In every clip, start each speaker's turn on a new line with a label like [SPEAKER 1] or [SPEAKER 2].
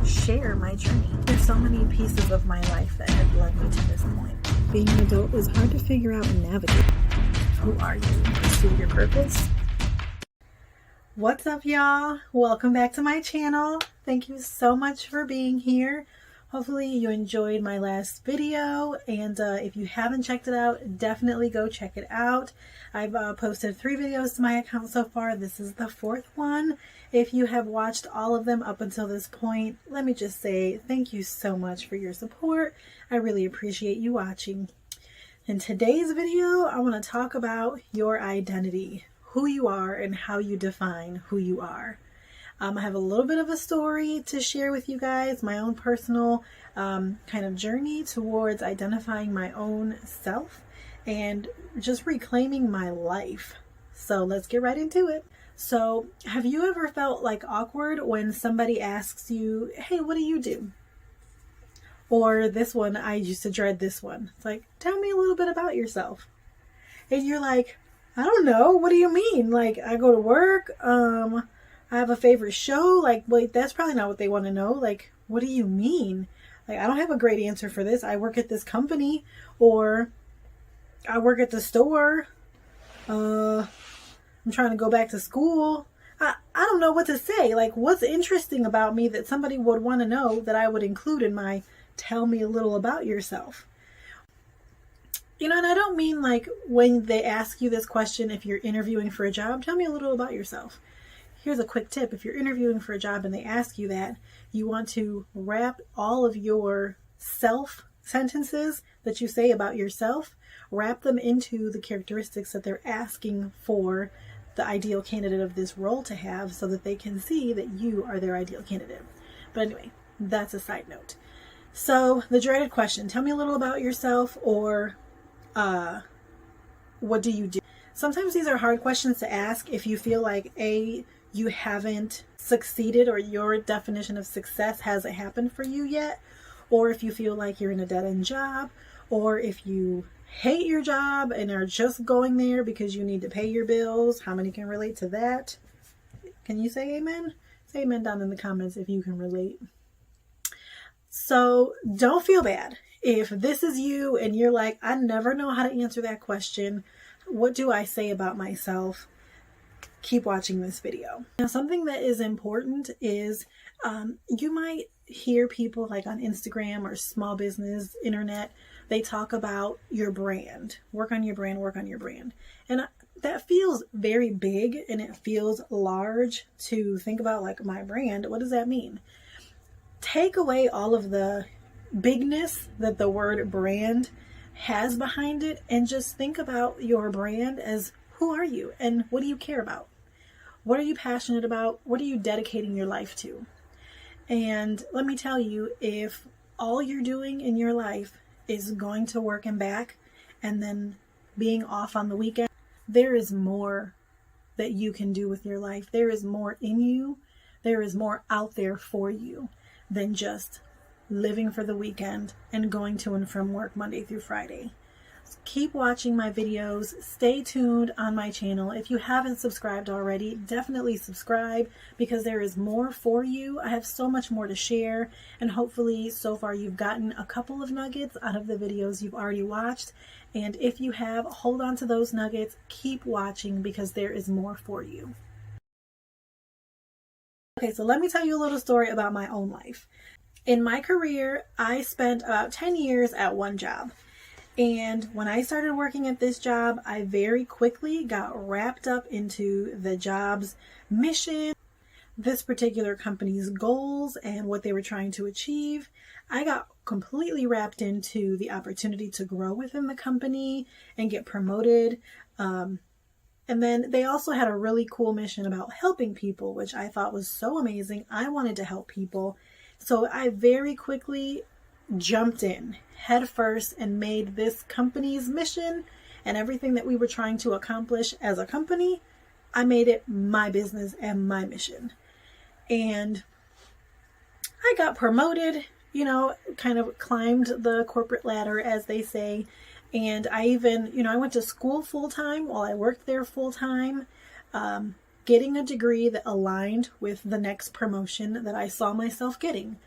[SPEAKER 1] share my journey. There's so many pieces of my life that have led me to this point. Being an adult is hard to figure out and navigate. Who are you? Pursue your purpose. What's up, y'all? Welcome back to my channel. Thank you so much for being here. Hopefully you enjoyed my last video, and if you haven't checked it out, definitely go check it out. I've posted 3 videos to my account so far. This is the 4th one. If you have watched all of them up until this point, let me just say thank you so much for your support. I really appreciate you watching. In today's video, I want to talk about your identity, who you are, and how you define who you are. I have a little bit of a story to share with you guys, my own personal kind of journey towards identifying my own self and just reclaiming my life. So let's get right into it. So have you ever felt like awkward when somebody asks you, hey, what do you do? Or this one, I used to dread this one. It's like, tell me a little bit about yourself. And you're like, I don't know. What do you mean? Like, I go to work, I have a favorite show. Like, wait, that's probably not what they want to know. Like, what do you mean? Like, I don't have a great answer for this. I work at this company, or I work at the store. I'm trying to go back to school. I don't know what to say. Like, what's interesting about me that somebody would want to know that I would include in my tell me a little about yourself? You know, and I don't mean like when they ask you this question, if you're interviewing for a job, tell me a little about yourself. Here's a quick tip. If you're interviewing for a job and they ask you that, you want to wrap all of your self sentences that you say about yourself, wrap them into the characteristics that they're asking for the ideal candidate of this role to have, so that they can see that you are their ideal candidate. But anyway, that's a side note. So the dreaded question, tell me a little about yourself, or what do you do? Sometimes these are hard questions to ask if you feel like you haven't succeeded, or your definition of success hasn't happened for you yet, or if you feel like you're in a dead-end job, or if you hate your job and are just going there because you need to pay your bills. How many can relate to that? Can you say amen? Say amen down in the comments if you can relate. So don't feel bad if this is you and you're like, I never know how to answer that question. What do I say about myself? Keep watching this video. Now, something that is important is you might hear people like on Instagram or small business, internet, they talk about your brand. Work on your brand, work on your brand. And that feels very big, and it feels large to think about, like, my brand. What does that mean? Take away all of the bigness that the word brand has behind it, and just think about your brand as, who are you and what do you care about? What are you passionate about? What are you dedicating your life to? And let me tell you, if all you're doing in your life is going to work and back and then being off on the weekend, there is more that you can do with your life. There is more in you. There is more out there for you than just living for the weekend and going to and from work Monday through Friday. Keep watching my videos. Stay tuned on my channel. If you haven't subscribed already, definitely subscribe, because there is more for you. I have so much more to share, and hopefully so far you've gotten a couple of nuggets out of the videos you've already watched. And if you have, hold on to those nuggets. Keep watching, because there is more for you. Okay, so let me tell you a little story about my own life. In my career, I spent about 10 years at one job. And when I started working at this job, I very quickly got wrapped up into the job's mission, this particular company's goals, and what they were trying to achieve. I got completely wrapped into the opportunity to grow within the company and get promoted. And then they also had a really cool mission about helping people, which I thought was so amazing. I wanted to help people. So I very quickly jumped in head first and made this company's mission and everything that we were trying to accomplish as a company, I made it my business and my mission. And I got promoted, you know, kind of climbed the corporate ladder, as they say. And I even, I went to school full time while I worked there full time. getting a degree that aligned with the next promotion that I saw myself getting.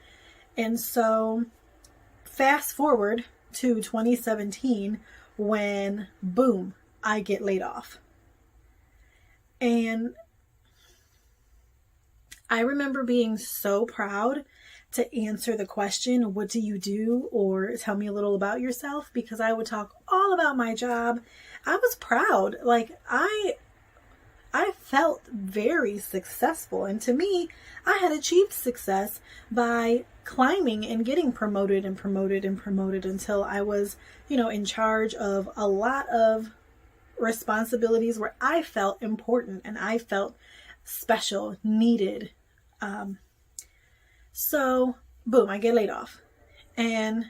[SPEAKER 1] And so fast forward to 2017 when, boom, I get laid off. And I remember being so proud to answer the question, what do you do? Or tell me a little about yourself, because I would talk all about my job. I was proud. Like I felt very successful. And to me, I had achieved success by climbing and getting promoted and promoted and promoted until I was, in charge of a lot of responsibilities where I felt important and I felt special, needed. So boom, I get laid off. And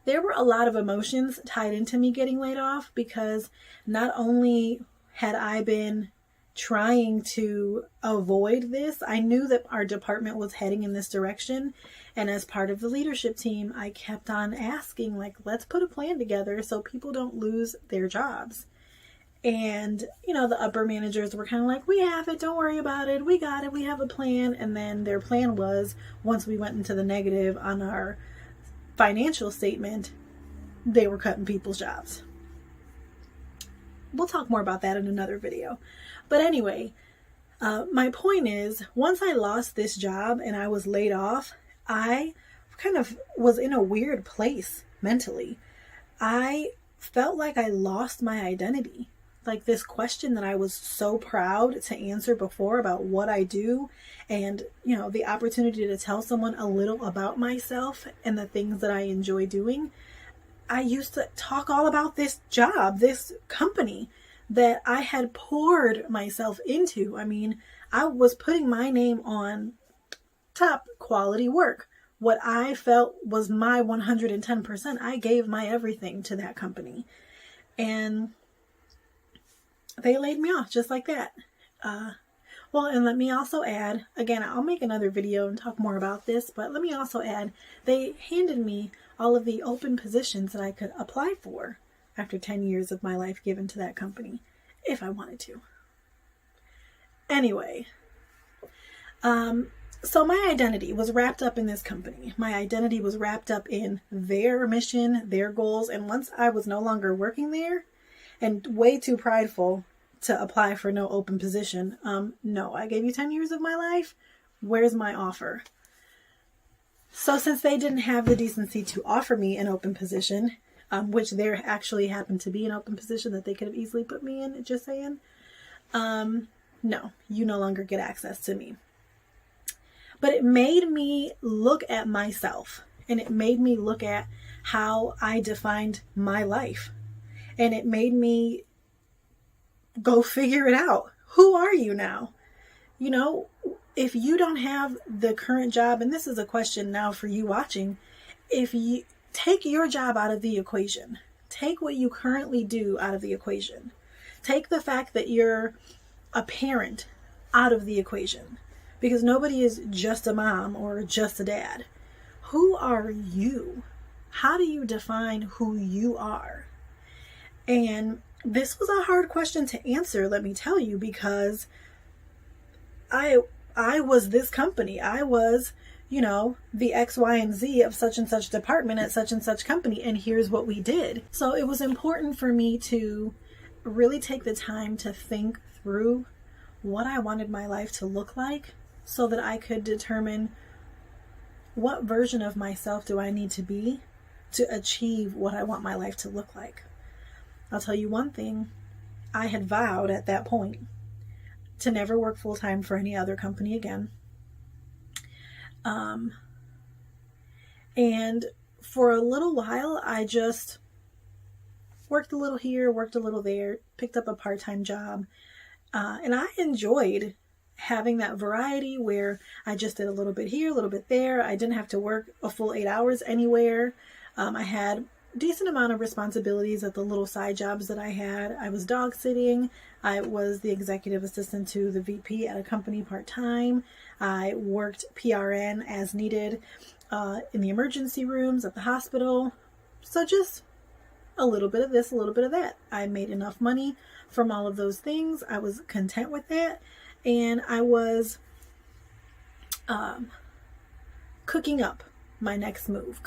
[SPEAKER 1] there were a lot of emotions tied into me getting laid off, because not only had I been trying to avoid this, I knew that our department was heading in this direction. And as part of the leadership team, I kept on asking, like, let's put a plan together so people don't lose their jobs. And, the upper managers were kind of like, we have it, don't worry about it, we got it, we have a plan. And then their plan was, once we went into the negative on our financial statement, they were cutting people's jobs. We'll talk more about that in another video. But anyway, my point is, once I lost this job and I was laid off, I kind of was in a weird place mentally. I felt like I lost my identity. Like this question that I was so proud to answer before about what I do, and the opportunity to tell someone a little about myself and the things that I enjoy doing. I used to talk all about this job, this company that I had poured myself into. I mean, I was putting my name on top quality work. What I felt was my 110%. I gave my everything to that company. And they laid me off just like that. Well, and let me also add, again, I'll make another video and talk more about this, but let me also add, they handed me all of the open positions that I could apply for after 10 years of my life given to that company, if I wanted to. Anyway, so my identity was wrapped up in this company. My identity was wrapped up in their mission, their goals, and once I was no longer working there, and way too prideful to apply for no open position. No, I gave you 10 years of my life. Where's my offer? So since they didn't have the decency to offer me an open position, which there actually happened to be an open position that they could have easily put me in, just saying, no, you no longer get access to me. But it made me look at myself, and it made me look at how I defined my life. And it made me go figure it out. Who are you now? If you don't have the current job, and this is a question now for you watching, if you take your job out of the equation, take what you currently do out of the equation, take the fact that you're a parent out of the equation, because nobody is just a mom or just a dad. Who are you? How do you define who you are? And this was a hard question to answer, let me tell you, because I was this company. I was, the X, Y, and Z of such and such department at such and such company, and here's what we did. So it was important for me to really take the time to think through what I wanted my life to look like so that I could determine what version of myself do I need to be to achieve what I want my life to look like. I'll tell you one thing, I had vowed at that point to never work full-time for any other company again. And for a little while, I just worked a little here, worked a little there, picked up a part-time job. And I enjoyed having that variety where I just did a little bit here, a little bit there. I didn't have to work a full 8 hours anywhere. I had decent amount of responsibilities at the little side jobs that I had. I was dog sitting. I was the executive assistant to the VP at a company part-time. I worked PRN as needed in the emergency rooms at the hospital. So just a little bit of this, a little bit of that. I made enough money from all of those things. I was content with that. And I was cooking up my next move.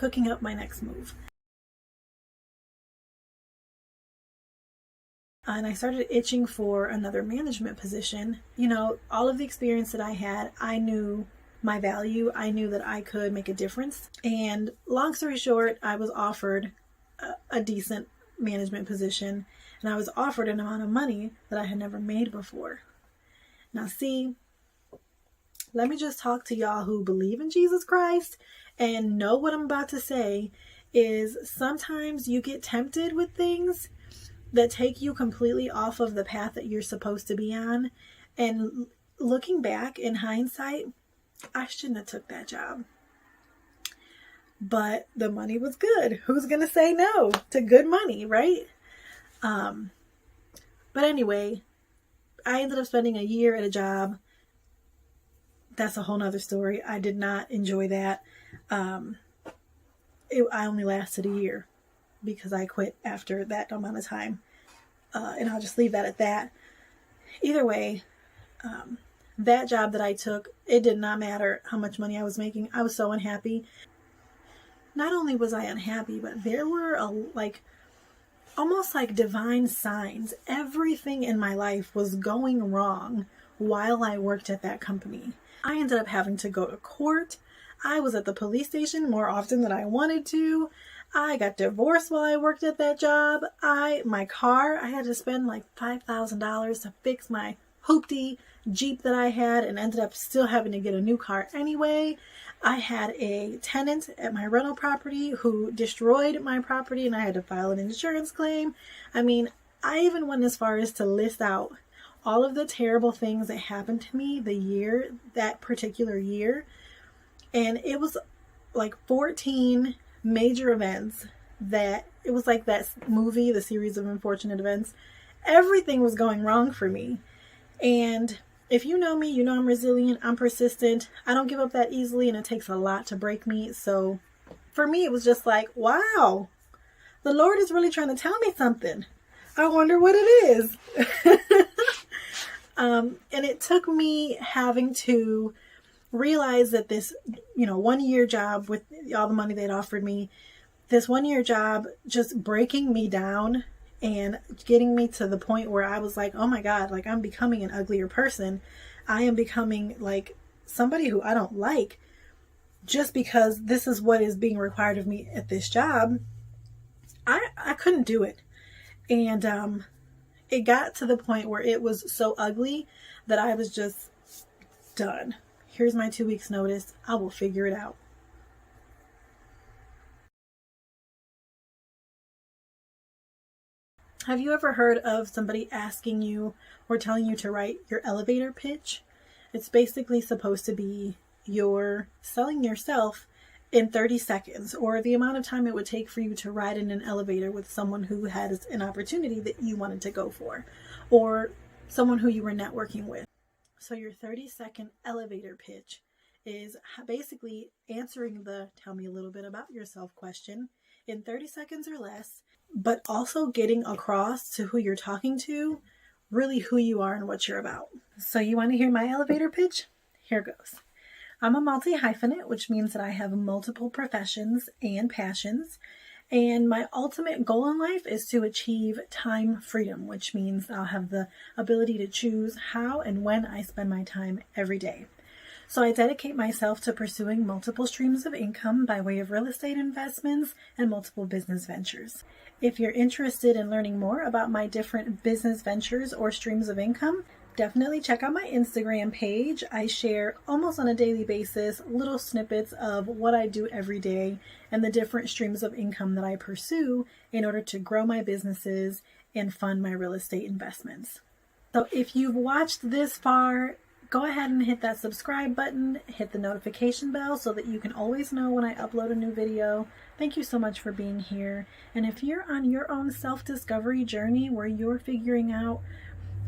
[SPEAKER 1] And I started itching for another management position. You know, all of the experience that I had, I knew my value. I knew that I could make a difference. And long story short, I was offered a decent management position, and I was offered an amount of money that I had never made before. Now, see, let me just talk to y'all who believe in Jesus Christ and know what I'm about to say is sometimes you get tempted with things that take you completely off of the path that you're supposed to be on. And looking back in hindsight, I shouldn't have took that job. But the money was good. Who's going to say no to good money, right? But anyway, I ended up spending a year at a job. That's a whole nother story. I did not enjoy that. I only lasted a year because I quit after that amount of time. And I'll just leave that at that. Either way, that job that I took, it did not matter how much money I was making. I was so unhappy. Not only was I unhappy, but there were almost like divine signs. Everything in my life was going wrong while I worked at that company. I ended up having to go to court. I was at the police station more often than I wanted to. I got divorced while I worked at that job. My car, I had to spend like $5,000 to fix my hoopty Jeep that I had and ended up still having to get a new car anyway. I had a tenant at my rental property who destroyed my property and I had to file an insurance claim. I mean, I even went as far as to list out all of the terrible things that happened to me that particular year. And it was like 14 major events that it was like that movie, The Series of Unfortunate Events. Everything was going wrong for me. And if you know me, you know I'm resilient, I'm persistent, I don't give up that easily, and it takes a lot to break me. So for me, it was just like, wow, the Lord is really trying to tell me something. I wonder what it is. And it took me having to realize that this, 1 year job with all the money they'd offered me, this 1 year job just breaking me down and getting me to the point where I was like, oh my God, like I'm becoming an uglier person. I am becoming like somebody who I don't like just because this is what is being required of me at this job. I couldn't do it. And it got to the point where it was so ugly that I was just done. Here's my 2 weeks notice. I will figure it out. Have you ever heard of somebody asking you or telling you to write your elevator pitch? It's basically supposed to be you're selling yourself in 30 seconds or the amount of time it would take for you to ride in an elevator with someone who has an opportunity that you wanted to go for or someone who you were networking with. So your 30-second elevator pitch is basically answering the tell me a little bit about yourself question in 30 seconds or less, but also getting across to who you're talking to, really who you are and what you're about. So you want to hear my elevator pitch? Here goes. I'm a multi-hyphenate, which means that I have multiple professions and passions. And my ultimate goal in life is to achieve time freedom, which means I'll have the ability to choose how and when I spend my time every day. So I dedicate myself to pursuing multiple streams of income by way of real estate investments and multiple business ventures. If you're interested in learning more about my different business ventures or streams of income, definitely check out my Instagram page. I share almost on a daily basis little snippets of what I do every day and the different streams of income that I pursue in order to grow my businesses and fund my real estate investments. So if you've watched this far, go ahead and hit that subscribe button, hit the notification bell so that you can always know when I upload a new video. Thank you so much for being here. And if you're on your own self-discovery journey where you're figuring out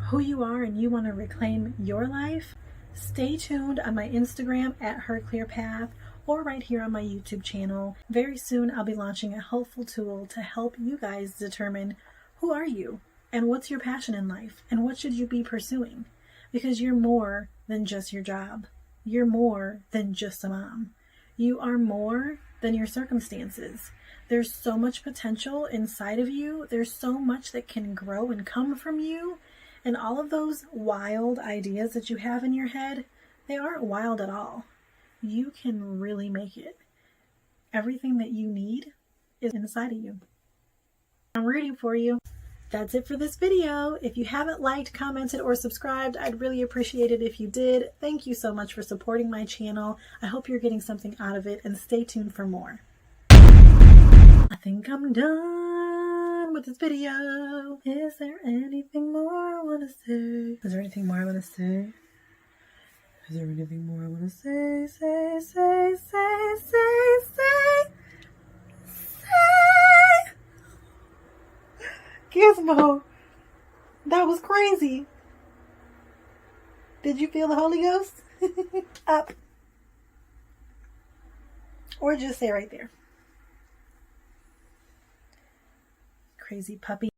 [SPEAKER 1] who you are and you want to reclaim your life, stay tuned on my Instagram at HerClearPath or right here on my YouTube channel. Very soon I'll be launching a helpful tool to help you guys determine who are you And what's your passion in life? And what should you be pursuing? Because you're more than just your job. You're more than just a mom. You are more than your circumstances. There's so much potential inside of you. There's so much that can grow and come from you. And all of those wild ideas that you have in your head, they aren't wild at all. You can really make it. Everything that you need is inside of you. I'm rooting for you. That's it for this video. If you haven't liked, commented, or subscribed, I'd really appreciate it if you did. Thank you so much for supporting my channel. I hope you're getting something out of it, and stay tuned for more. I think I'm done with this video. Is there anything more I want to say? Is there anything more I want to say? Is there anything more I want to say? Say. Gizmo, that was crazy. Did you feel the Holy Ghost? Up. Or just say right there. Crazy puppy.